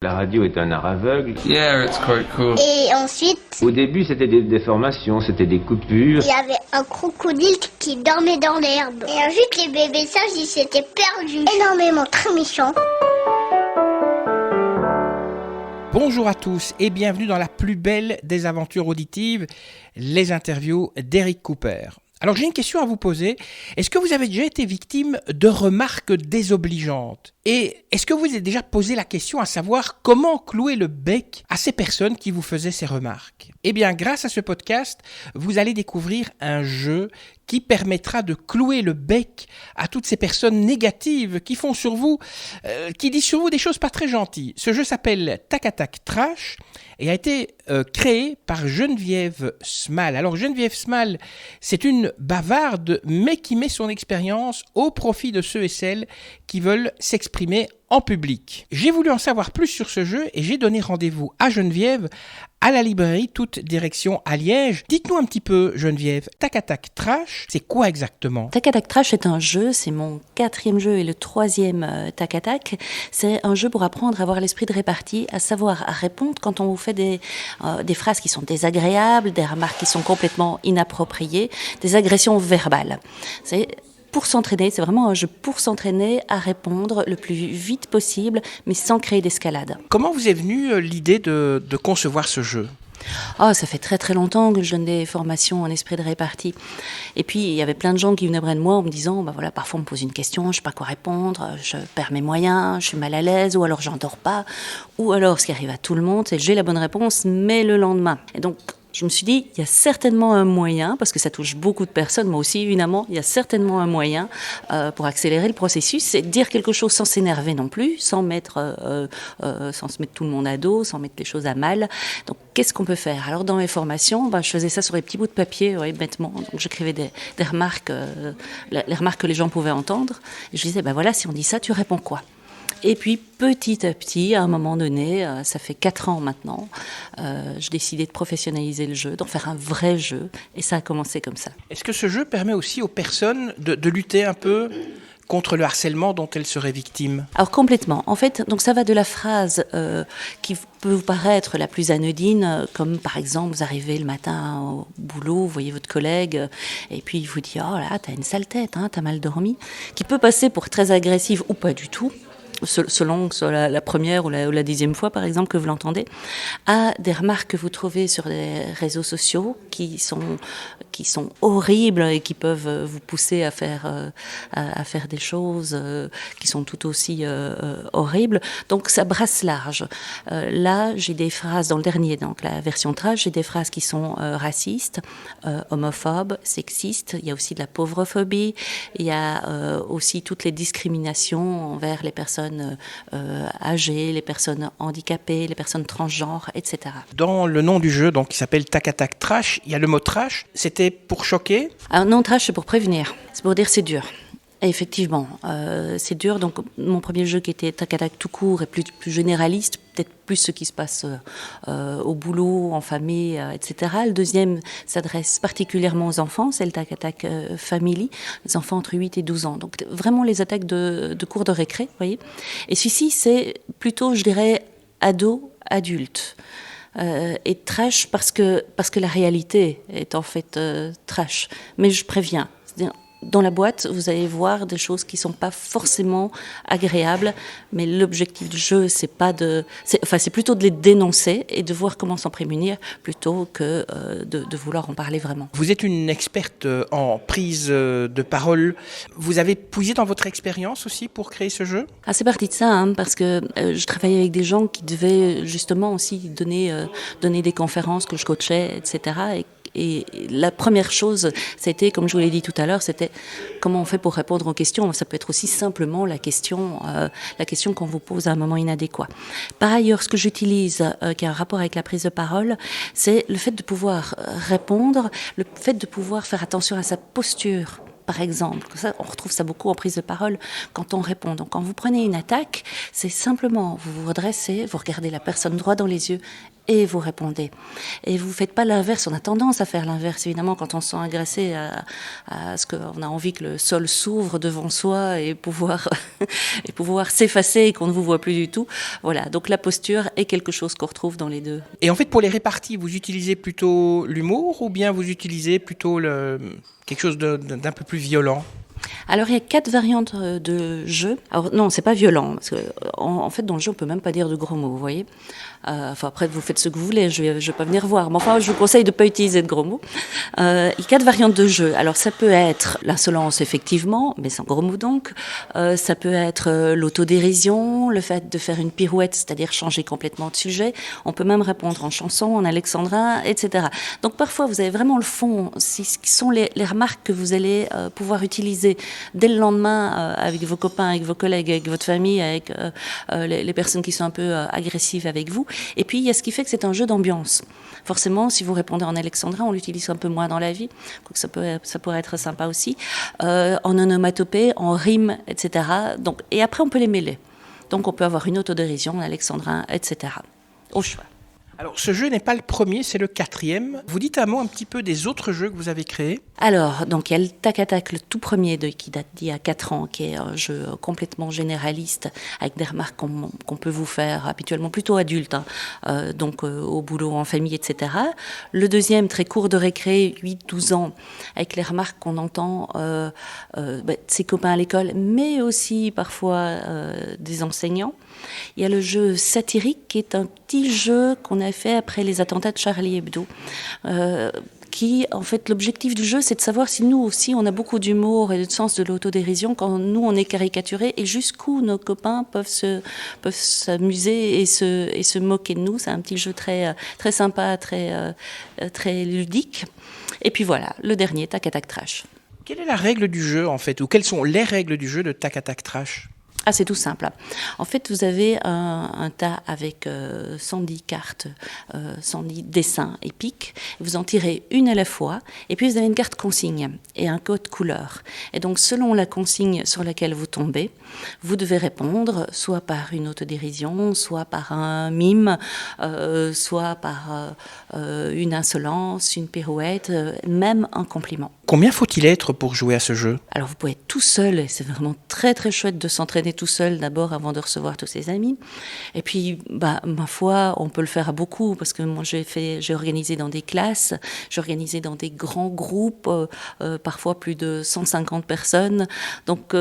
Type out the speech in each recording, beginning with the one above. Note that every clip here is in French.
La radio est un art aveugle. Yeah, it's quite cool. Et ensuite, Au début, c'était des déformations, c'était des coupures. il y avait un crocodile qui dormait dans l'herbe. Et ensuite, les bébés sages, ils s'étaient perdus. Énormément, très méchants. Bonjour à tous et bienvenue dans la plus belle des aventures auditives, les interviews d'Eric Cooper. Alors j'ai une question à vous poser. Est-ce que vous avez déjà été victime de remarques désobligeantes ? Et est-ce que vous avez déjà posé la question à savoir comment clouer le bec à ces personnes qui vous faisaient ces remarques ? Eh bien, grâce à ce podcast, vous allez découvrir un jeu qui permettra de clouer le bec à toutes ces personnes négatives qui font sur vous, qui disent sur vous des choses pas très gentilles. Ce jeu s'appelle Tac à Tac Trash et a été créé par Geneviève Small. Alors Geneviève Small, c'est une bavarde, mais qui met son expérience au profit de ceux et celles qui veulent s'exprimer en public. J'ai voulu en savoir plus sur ce jeu et j'ai donné rendez-vous à Geneviève à la librairie Toute Direction à Liège. Dites-nous un petit peu, Geneviève, Tac à Tac Trash, c'est quoi exactement ? Tac à Tac Trash est un jeu, c'est mon 4e jeu et le 3e Tac à Tac. C'est un jeu pour apprendre à avoir l'esprit de répartie, à savoir à répondre quand on vous fait des phrases qui sont désagréables, des remarques qui sont complètement inappropriées, des agressions verbales. C'est pour s'entraîner, c'est vraiment un jeu pour s'entraîner à répondre le plus vite possible, mais sans créer d'escalade. Comment vous est venue l'idée de concevoir ce jeu ? Ça fait très très longtemps que je donne des formations en esprit de répartie. Et puis, il y avait plein de gens qui venaient près de moi en me disant, parfois on me pose une question, je ne sais pas quoi répondre, je perds mes moyens, je suis mal à l'aise, ou alors j'en dors pas, ou alors ce qui arrive à tout le monde, c'est j'ai la bonne réponse, mais le lendemain. Et donc, je me suis dit, il y a certainement un moyen, parce que ça touche beaucoup de personnes, moi aussi évidemment, il y a certainement un moyen pour accélérer le processus, c'est de dire quelque chose sans s'énerver non plus, sans se mettre tout le monde à dos, sans mettre les choses à mal. Donc qu'est-ce qu'on peut faire ? Alors dans mes formations, je faisais ça sur des petits bouts de papier, bêtement. Donc j'écrivais des remarques, les remarques que les gens pouvaient entendre. Et je disais, si on dit ça, tu réponds quoi ? Et puis, petit à petit, à un moment donné, ça fait 4 ans maintenant, je décidais de professionnaliser le jeu, d'en faire un vrai jeu, et ça a commencé comme ça. Est-ce que ce jeu permet aussi aux personnes de lutter un peu contre le harcèlement dont elles seraient victimes ? Alors complètement. En fait, donc ça va de la phrase qui peut vous paraître la plus anodine, comme par exemple, vous arrivez le matin au boulot, vous voyez votre collègue, et puis il vous dit « Oh là, t'as une sale tête, t'as mal dormi », qui peut passer pour très agressive ou pas du tout, selon que ce soit la première ou la 10e fois, par exemple, que vous l'entendez, à des remarques que vous trouvez sur les réseaux sociaux qui sont horribles et qui peuvent vous pousser à faire des choses qui sont tout aussi horribles. Donc, ça brasse large. Là, j'ai des phrases, dans le dernier, donc la version trash, j'ai des phrases qui sont racistes, homophobes, sexistes. Il y a aussi de la pauvrophobie. Il y a aussi toutes les discriminations envers les personnes âgées, les personnes handicapées, les personnes transgenres, etc. Dans le nom du jeu, donc, qui s'appelle Tac à Tac Trash, il y a le mot trash. C'était pour choquer ? Alors non, trash, c'est pour prévenir. C'est pour dire c'est dur. Et effectivement, c'est dur. Donc, mon premier jeu qui était Tac à Tac tout court et plus généraliste, peut-être plus ce qui se passe au boulot, en famille, etc. Le deuxième s'adresse particulièrement aux enfants, c'est le Tac à Tac Family, les enfants entre 8 et 12 ans. Donc, vraiment les attaques de cours de récré, vous voyez. Et celui-ci, c'est plutôt, je dirais, ado, adulte. Et trash parce que la réalité est en fait trash. Mais je préviens, c'est-à-dire, dans la boîte, vous allez voir des choses qui sont pas forcément agréables, mais l'objectif du jeu, c'est plutôt de les dénoncer et de voir comment s'en prémunir plutôt que de vouloir en parler vraiment. Vous êtes une experte en prise de parole. Vous avez puisé dans votre expérience aussi pour créer ce jeu ? C'est parti de ça, parce que je travaillais avec des gens qui devaient justement aussi donner des conférences que je coachais, etc. Et la première chose, c'était, comme je vous l'ai dit tout à l'heure, c'était comment on fait pour répondre aux questions. Ça peut être aussi simplement la question qu'on vous pose à un moment inadéquat. Par ailleurs, ce que j'utilise, qui a un rapport avec la prise de parole, c'est le fait de pouvoir répondre, le fait de pouvoir faire attention à sa posture. Par exemple, ça, on retrouve ça beaucoup en prise de parole quand on répond. Donc, quand vous prenez une attaque, c'est simplement vous vous redressez, vous regardez la personne droit dans les yeux et vous répondez. Et vous faites pas l'inverse. On a tendance à faire l'inverse, évidemment, quand on se sent agressé à ce qu'on a envie que le sol s'ouvre devant soi et pouvoir s'effacer et qu'on ne vous voit plus du tout. Voilà. Donc la posture est quelque chose qu'on retrouve dans les deux. Et en fait, pour les réparties, vous utilisez plutôt l'humour ou bien vous utilisez plutôt quelque chose d'un peu plus violent? Alors il y a 4 variantes de jeu. Alors non, c'est pas violent, parce que en fait dans le jeu on peut même pas dire de gros mots, vous voyez. Enfin après vous faites ce que vous voulez, je vais pas venir voir, mais enfin je vous conseille de pas utiliser de gros mots. Il y a 4 variantes de jeu. Alors ça peut être l'insolence effectivement, mais sans gros mots donc. Ça peut être l'autodérision, le fait de faire une pirouette, c'est-à-dire changer complètement de sujet. On peut même répondre en chanson, en alexandrin, etc. Donc parfois vous avez vraiment le fond, ce qui sont les remarques que vous allez pouvoir utiliser dès le lendemain avec vos copains, avec vos collègues, avec votre famille, avec les personnes qui sont un peu agressives avec vous. Et puis il y a ce qui fait que c'est un jeu d'ambiance. Forcément, si vous répondez en alexandrin, on l'utilise un peu moins dans la vie, donc ça pourrait être sympa aussi. En onomatopée, en rime, etc. Donc, et après on peut les mêler. Donc on peut avoir une autodérision en alexandrin, etc. Au choix. Alors, ce jeu n'est pas le premier, c'est le 4e. Vous dites un mot un petit peu des autres jeux que vous avez créés? Alors, donc il y a le Tac-à-Tac, le tout premier qui date d'il y a 4 ans, qui est un jeu complètement généraliste, avec des remarques qu'on peut vous faire habituellement plutôt adultes, donc au boulot, en famille, etc. Le deuxième, très court de récré, 8-12 ans, avec les remarques qu'on entend de ses copains à l'école, mais aussi parfois des enseignants. Il y a le jeu satirique, qui est un petit jeu qu'on a fait après les attentats de Charlie Hebdo. Qui, en fait, l'objectif du jeu, c'est de savoir si nous aussi, on a beaucoup d'humour et de sens de l'autodérision quand nous, on est caricaturés, et jusqu'où nos copains peuvent s'amuser et se moquer de nous. C'est un petit jeu très, très sympa, très, très ludique. Et puis voilà, le dernier, Tac-à-Tac Trash. Quelle est la règle du jeu, en fait, ou quelles sont les règles du jeu de Tac-à-Tac Trash? Ah, c'est tout simple. En fait, vous avez un tas avec 110 cartes, 110 dessins épiques. Vous en tirez une à la fois. Et puis, vous avez une carte consigne et un code couleur. Et donc, selon la consigne sur laquelle vous tombez, vous devez répondre soit par une autodérision, soit par un mime, soit par une insolence, une pirouette, même un compliment. Combien faut-il être pour jouer à ce jeu? Alors, vous pouvez être tout seul, et c'est vraiment très, très chouette de s'entraîner tout seul d'abord avant de recevoir tous ses amis. Et puis, ma foi, on peut le faire à beaucoup, parce que moi j'ai organisé dans des classes, j'ai organisé dans des grands groupes, parfois plus de 150 personnes. Donc,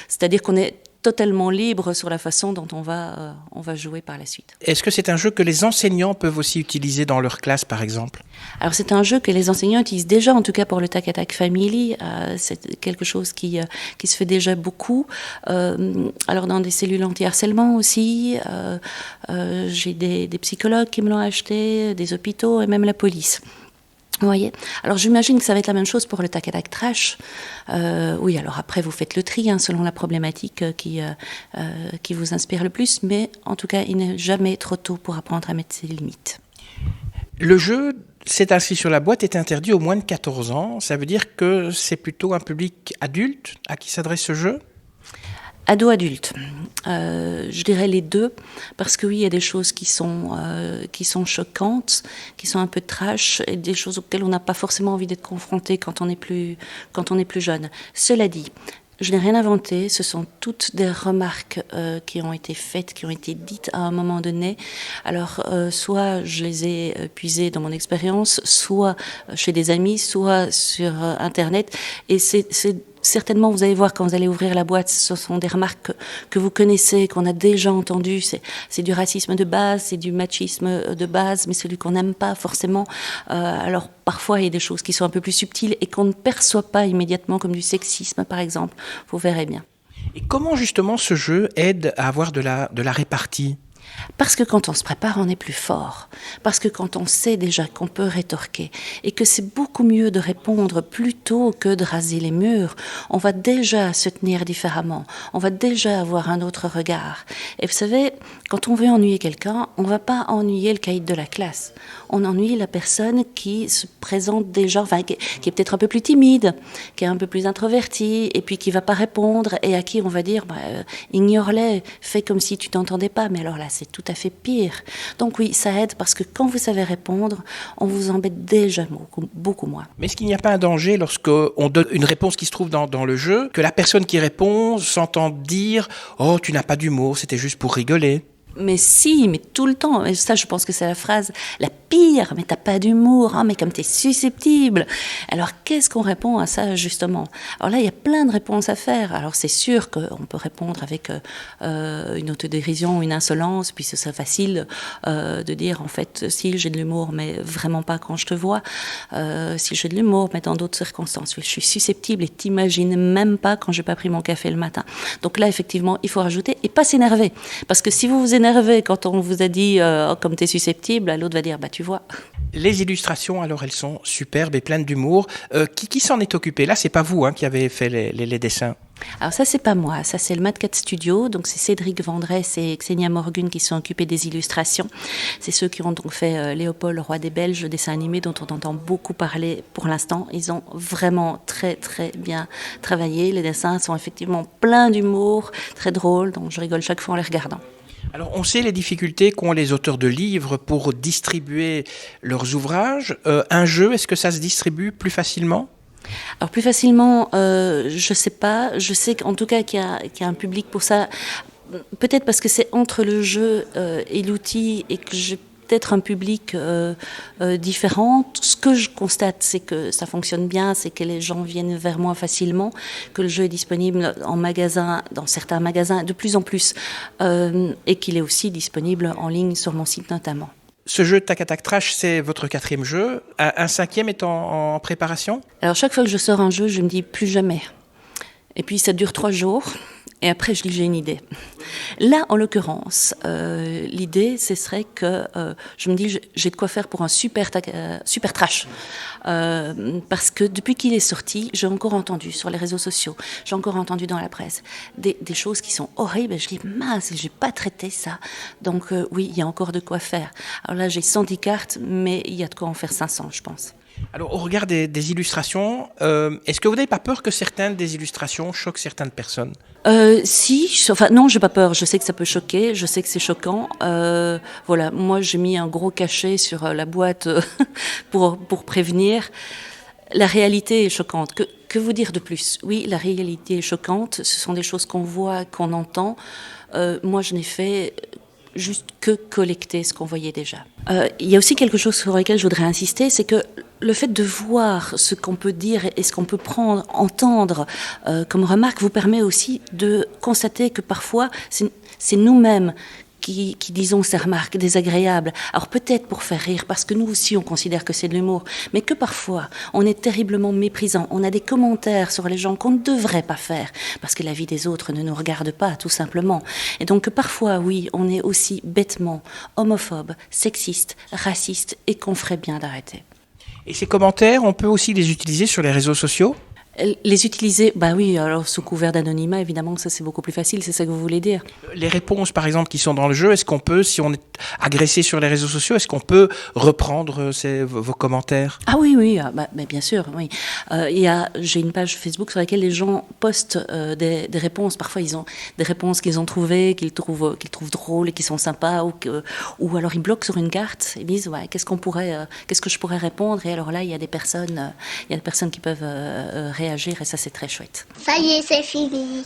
c'est-à-dire qu'on est totalement libre sur la façon dont on va jouer par la suite. Est-ce que c'est un jeu que les enseignants peuvent aussi utiliser dans leur classe, par exemple? Alors c'est un jeu que les enseignants utilisent déjà, en tout cas pour le Tac-à-Tac Family. C'est quelque chose qui se fait déjà beaucoup. Alors dans des cellules anti-harcèlement aussi. J'ai des psychologues qui me l'ont acheté, des hôpitaux et même la police. Vous voyez. Alors j'imagine que ça va être la même chose pour le Tac-à-Tac Trash. Oui, alors après vous faites le tri selon la problématique qui vous inspire le plus, mais en tout cas il n'est jamais trop tôt pour apprendre à mettre ses limites. Le jeu, c'est inscrit sur la boîte, est interdit aux moins de 14 ans. Ça veut dire que c'est plutôt un public adulte à qui s'adresse ce jeu? Ado-adulte, je dirais les deux, parce que oui, il y a des choses qui sont choquantes, qui sont un peu trash, et des choses auxquelles on n'a pas forcément envie d'être confronté quand on est plus jeune. Cela dit, je n'ai rien inventé, ce sont toutes des remarques qui ont été faites, qui ont été dites à un moment donné. Alors, soit je les ai puisées dans mon expérience, soit chez des amis, soit sur Internet, et c'est certainement, vous allez voir quand vous allez ouvrir la boîte, ce sont des remarques que vous connaissez, qu'on a déjà entendues. C'est du racisme de base, c'est du machisme de base, mais celui qu'on n'aime pas forcément. Alors parfois, il y a des choses qui sont un peu plus subtiles et qu'on ne perçoit pas immédiatement, comme du sexisme par exemple. Vous verrez bien. Et comment justement ce jeu aide à avoir de la répartie? Parce que quand on se prépare, on est plus fort. Parce que quand on sait déjà qu'on peut rétorquer et que c'est beaucoup mieux de répondre plutôt que de raser les murs, on va déjà se tenir différemment. On va déjà avoir un autre regard. Et vous savez, quand on veut ennuyer quelqu'un, on ne va pas ennuyer le caïd de la classe. On ennuie la personne qui se présente déjà, enfin, qui est peut-être un peu plus timide, qui est un peu plus introvertie, et puis qui ne va pas répondre, et à qui on va dire, ignore-les, fais comme si tu t'entendais pas. Mais alors là, c'est tout à fait pire. Donc oui, ça aide parce que quand vous savez répondre, on vous embête déjà beaucoup moins. Mais est-ce qu'il n'y a pas un danger lorsqu'on donne une réponse qui se trouve dans le jeu, que la personne qui répond s'entende dire « Oh, tu n'as pas d'humour, c'était juste pour rigoler ». Mais si, mais tout le temps. Et ça, je pense que c'est la phrase la pire. Mais t'as pas d'humour, hein, mais comme t'es susceptible. Alors, qu'est-ce qu'on répond à ça, justement? Alors là, il y a plein de réponses à faire. Alors, c'est sûr qu'on peut répondre avec une autodérision, une insolence, puis ce serait facile de dire, en fait, si j'ai de l'humour, mais vraiment pas quand je te vois. Si j'ai de l'humour, mais dans d'autres circonstances. Je suis susceptible et t'imagines même pas quand j'ai pas pris mon café le matin. Donc là, effectivement, il faut rajouter et pas s'énerver. Parce que si vous vous énervez quand on vous a dit comme tu es susceptible, l'autre va dire tu vois. Les illustrations, alors elles sont superbes et pleines d'humour. Qui s'en est occupé? Là, c'est pas vous qui avez fait les dessins. Alors ça, c'est pas moi, ça c'est le Mad Cat Studio, donc c'est Cédric Vendresse et Xenia Morgun qui sont occupés des illustrations. C'est ceux qui ont donc fait Léopold, le roi des Belges, le dessin animé dont on entend beaucoup parler pour l'instant. Ils ont vraiment très très bien travaillé. Les dessins sont effectivement pleins d'humour, très drôles, donc je rigole chaque fois en les regardant. Alors, on sait les difficultés qu'ont les auteurs de livres pour distribuer leurs ouvrages. Un jeu, est-ce que ça se distribue plus facilement ? Alors plus facilement, je sais pas. Je sais qu'en tout cas qu'il y a un public pour ça. Peut-être parce que c'est entre le jeu et l'outil et que j'ai peut-être un public différent. Ce que je constate, c'est que ça fonctionne bien, c'est que les gens viennent vers moi facilement, que le jeu est disponible en magasin, dans certains magasins de plus en plus, et qu'il est aussi disponible en ligne sur mon site notamment. Ce jeu Tac Attack Trash, c'est votre 4e jeu. Un 5e est en préparation ? Alors chaque fois que je sors un jeu, je me dis plus jamais. Et puis ça dure 3 jours. Et après, je dis j'ai une idée. Là, en l'occurrence, l'idée, ce serait que je me dis j'ai de quoi faire pour un super trash. Parce que depuis qu'il est sorti, j'ai encore entendu sur les réseaux sociaux, j'ai encore entendu dans la presse des choses qui sont horribles. Et je dis mince, j'ai pas traité ça. Donc oui, il y a encore de quoi faire. Alors là, j'ai 110 cartes, mais il y a de quoi en faire 500, je pense. Alors, au regard des illustrations, est-ce que vous n'avez pas peur que certaines des illustrations choquent certaines personnes ? Non, j'ai pas peur. Je sais que ça peut choquer, je sais que c'est choquant. Voilà, moi j'ai mis un gros cachet sur la boîte pour prévenir. La réalité est choquante. Que vous dire de plus ? Oui, la réalité est choquante. Ce sont des choses qu'on voit, qu'on entend. Moi, je n'ai fait juste que collecter ce qu'on voyait déjà. Il y a aussi quelque chose sur lequel je voudrais insister, c'est que le fait de voir ce qu'on peut dire et ce qu'on peut entendre comme remarque vous permet aussi de constater que parfois c'est nous-mêmes qui disons ces remarques désagréables. Alors peut-être pour faire rire, parce que nous aussi on considère que c'est de l'humour, mais que parfois on est terriblement méprisant. On a des commentaires sur les gens qu'on ne devrait pas faire, parce que la vie des autres ne nous regarde pas, tout simplement. Et donc que parfois, oui, on est aussi bêtement homophobe, sexiste, raciste, et qu'on ferait bien d'arrêter. Et ces commentaires, on peut aussi les utiliser sur les réseaux sociaux ? Les utiliser, oui, alors sous couvert d'anonymat, évidemment, ça c'est beaucoup plus facile, c'est ça que vous voulez dire. Les réponses, par exemple, qui sont dans le jeu, est-ce qu'on peut, si on est agressé sur les réseaux sociaux, est-ce qu'on peut reprendre vos commentaires ? Ah oui, bien sûr, oui. J'ai une page Facebook sur laquelle les gens postent des réponses. Parfois, ils ont des réponses qu'ils ont trouvées, qu'ils trouvent drôles et qui sont sympas, ou alors ils bloquent sur une carte, ils disent qu'est-ce que je pourrais répondre, et alors là, il y a des personnes qui peuvent réagir, et ça c'est très chouette. Ça y est, c'est fini.